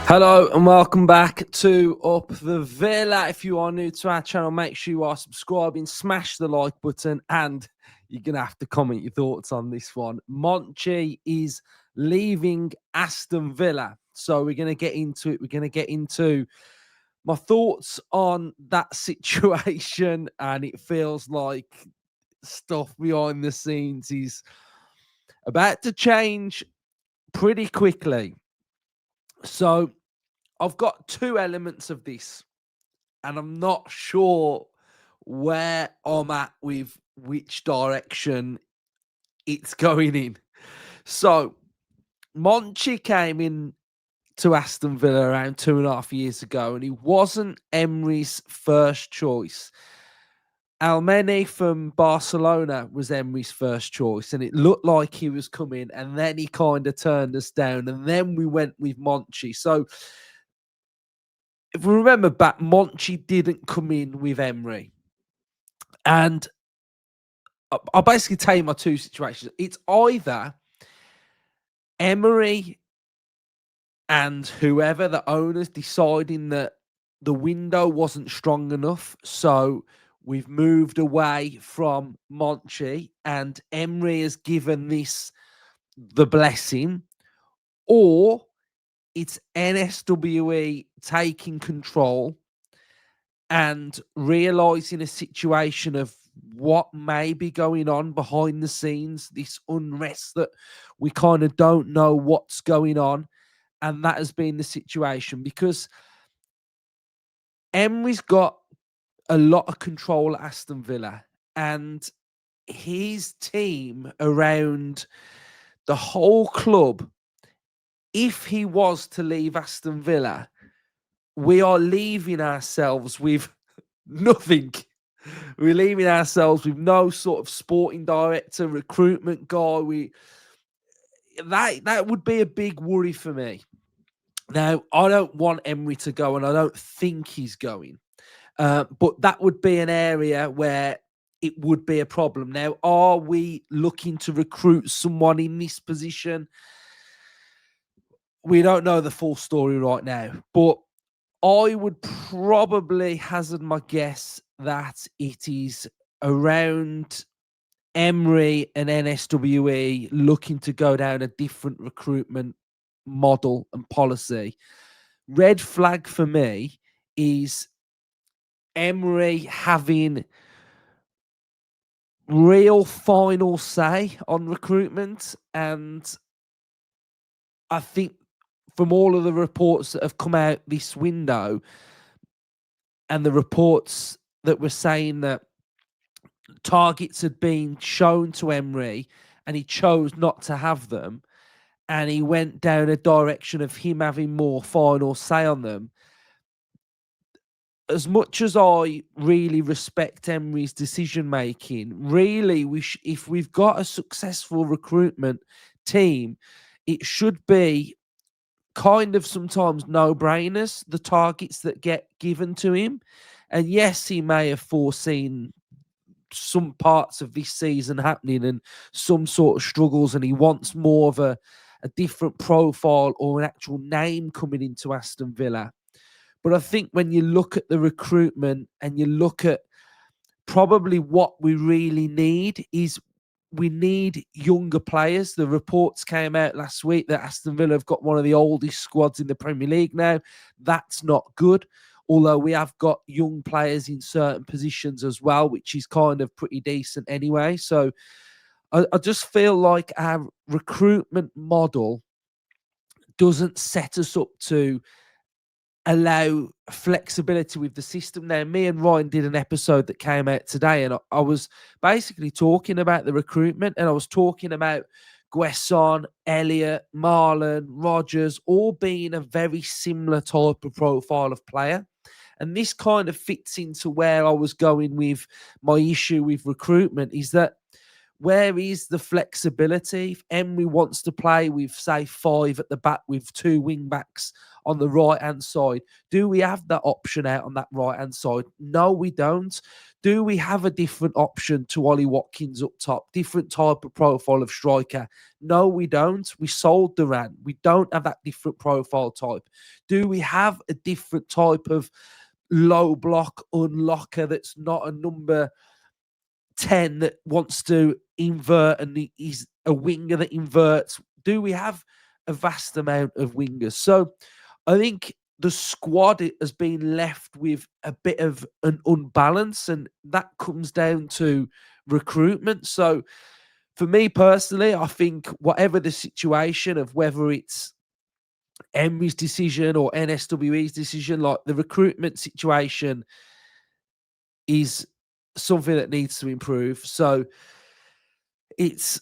Hello and welcome back to Up the Villa. If you are new to our channel, make sure you are subscribing, smash the like button, and you're going to have to comment your thoughts on this one. Monchi is leaving Aston Villa. So we're going to get into it. We're going to get into my thoughts on that situation, and it feels like stuff behind the scenes is about to change pretty quickly. So I've got two elements of this, and I'm not sure where I'm at with which direction it's going in. So Monchi came in to Aston Villa around 2.5 years ago, and he wasn't Emery's first choice. Almeni from Barcelona was Emery's first choice, and it looked like he was coming, and then he kind of turned us down, and then we went with Monchi. So if we remember back, Monchi didn't come in with Emery. And I'll basically tell you my two situations. It's either Emery and whoever the owners deciding that the window wasn't strong enough, so we've moved away from Monchi, and Emery has given this the blessing, or it's NSWE taking control and realizing a situation of what may be going on behind the scenes, this unrest that we kind of don't know what's going on. And that has been the situation because Emery's got a lot of control at Aston Villa, and his team around the whole club, if he was to leave Aston Villa, we are leaving ourselves with nothing. We're leaving ourselves with no sort of sporting director, recruitment guy. That would be a big worry for me. Now, I don't want Emery to go, and I don't think he's going. But that would be an area where it would be a problem. Now, are we looking to recruit someone in this position? We don't know the full story right now, but I would probably hazard my guess that it is around Emery and NSWE looking to go down a different recruitment model and policy. Red flag for me is Emery having real final say on recruitment. And I think from all of the reports that have come out this window and the reports that were saying that targets had been shown to Emery and he chose not to have them, and he went down a direction of him having more final say on them. As much as I really respect Emery's decision making, really, if we've got a successful recruitment team, it should be kind of sometimes no-brainers, the targets that get given to him. And yes, he may have foreseen some parts of this season happening and some sort of struggles, and he wants more of a different profile or an actual name coming into Aston Villa. But I think when you look at the recruitment and you look at probably what we really need is we need younger players. The reports came out last week that Aston Villa have got one of the oldest squads in the Premier League now. That's not good. Although we have got young players in certain positions as well, which is kind of pretty decent anyway. So I just feel like our recruitment model doesn't set us up to allow flexibility with the system. Now, me and Ryan did an episode that came out today, and I was basically talking about the recruitment, and I was talking about Guesson, Elliott, Marlon, Rogers, all being a very similar type of profile of player. And this kind of fits into where I was going with my issue with recruitment, is that where is the flexibility? If Emery wants to play with, say, 5 at the back with 2 wing backs on the right hand side, do we have that option out on that right hand side? No, we don't. Do we have a different option to Ollie Watkins up top? Different type of profile of striker? No, we don't. We sold Duran. We don't have that different profile type. Do we have a different type of low block unlocker that's not a number 10 that wants to invert and he's a winger that inverts? Do we have a vast amount of wingers? So I think the squad has been left with a bit of an unbalance, and that comes down to recruitment. So for me personally, I think whatever the situation of whether it's Emery's decision or NSWE's decision, like the recruitment situation is something that needs to improve. So it's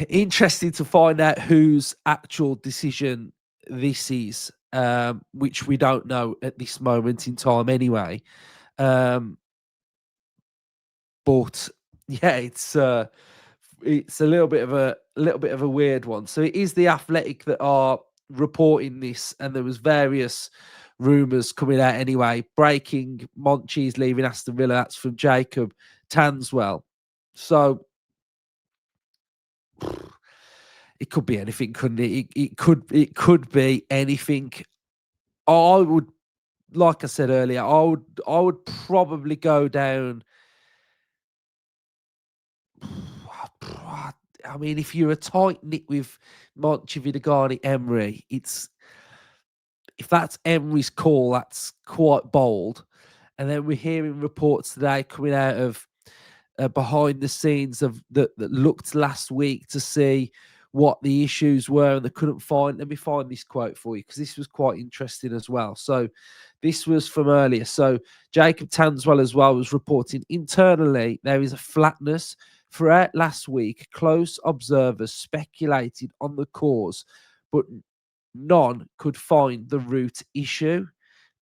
interesting to find out whose actual decision this is, which we don't know at this moment in time anyway. But yeah, it's a little bit of a weird one. So it is the Athletic that are reporting this, and there was various rumours coming out anyway. Breaking: Monchi's leaving Aston Villa. That's from Jacob Tanswell. So it could be anything, couldn't it? It could be anything. I would, like I said earlier, I would probably go down. I mean, if you're a tight knit with Monchi, Vidigani, Emery, if that's Emery's call, that's quite bold. And then we're hearing reports today coming out of behind the scenes of that looked last week to see what the issues were, and they couldn't find. Let me find this quote for you because this was quite interesting as well. So this was from earlier. So Jacob Tanswell as well was reporting internally there is a flatness. Throughout last week, close observers speculated on the cause, but none could find the root issue.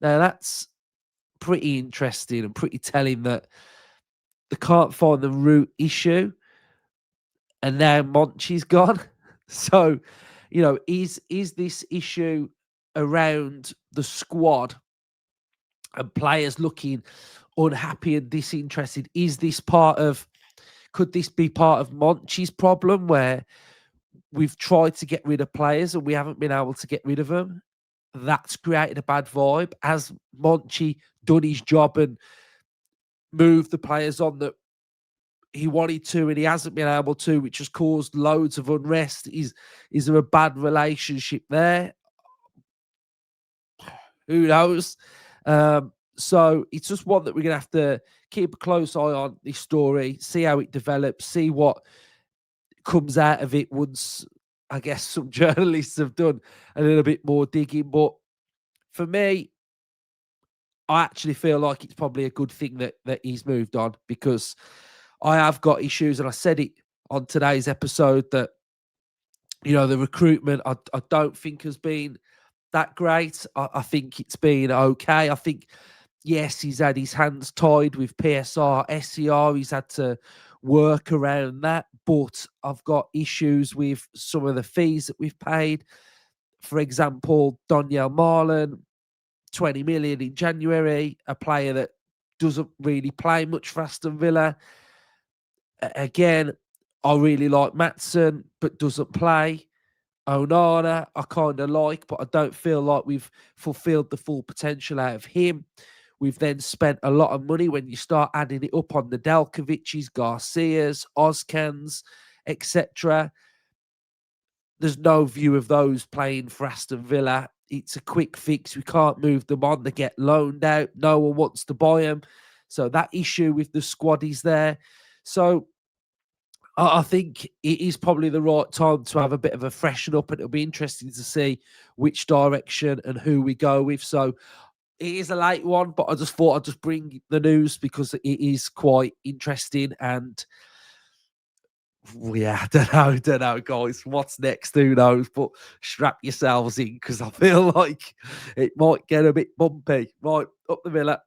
Now that's pretty interesting and pretty telling that they can't find the root issue, and now Monchi's gone. So, is this issue around the squad and players looking unhappy and disinterested? Could this be part of Monchi's problem, where we've tried to get rid of players and we haven't been able to get rid of them? That's created a bad vibe. Has Monchi done his job and moved the players on that he wanted to and he hasn't been able to, which has caused loads of unrest? Is there a bad relationship there? Who knows? So it's just one that we're going to have to keep a close eye on, this story, see how it develops, see what comes out of it once, I guess, some journalists have done a little bit more digging. But for me, I actually feel like it's probably a good thing that he's moved on, because I have got issues, and I said it on today's episode that, the recruitment I don't think has been that great. I think it's been okay. I think, yes, he's had his hands tied with PSR, SCR. He's had to work around that, but I've got issues with some of the fees that we've paid. For example, Daniel Marlon, 20 million in January, a player that doesn't really play much for Aston Villa. Again, I really like Maatsen, but doesn't play. Onana, I kind of like, but I don't feel like we've fulfilled the full potential out of him. We've then spent a lot of money when you start adding it up on the Delkovic's, Garcias, Ozcans, etc. There's no view of those playing for Aston Villa. It's a quick fix. We can't move them on. They get loaned out. No one wants to buy them. So that issue with the squad is there. So I think it is probably the right time to have a bit of a freshen up, and it'll be interesting to see which direction and who we go with. So it is a late one, but I just thought I'd just bring the news because it is quite interesting. And yeah, I don't know, guys. What's next? Who knows? But strap yourselves in, because I feel like it might get a bit bumpy. Right, up the Villa.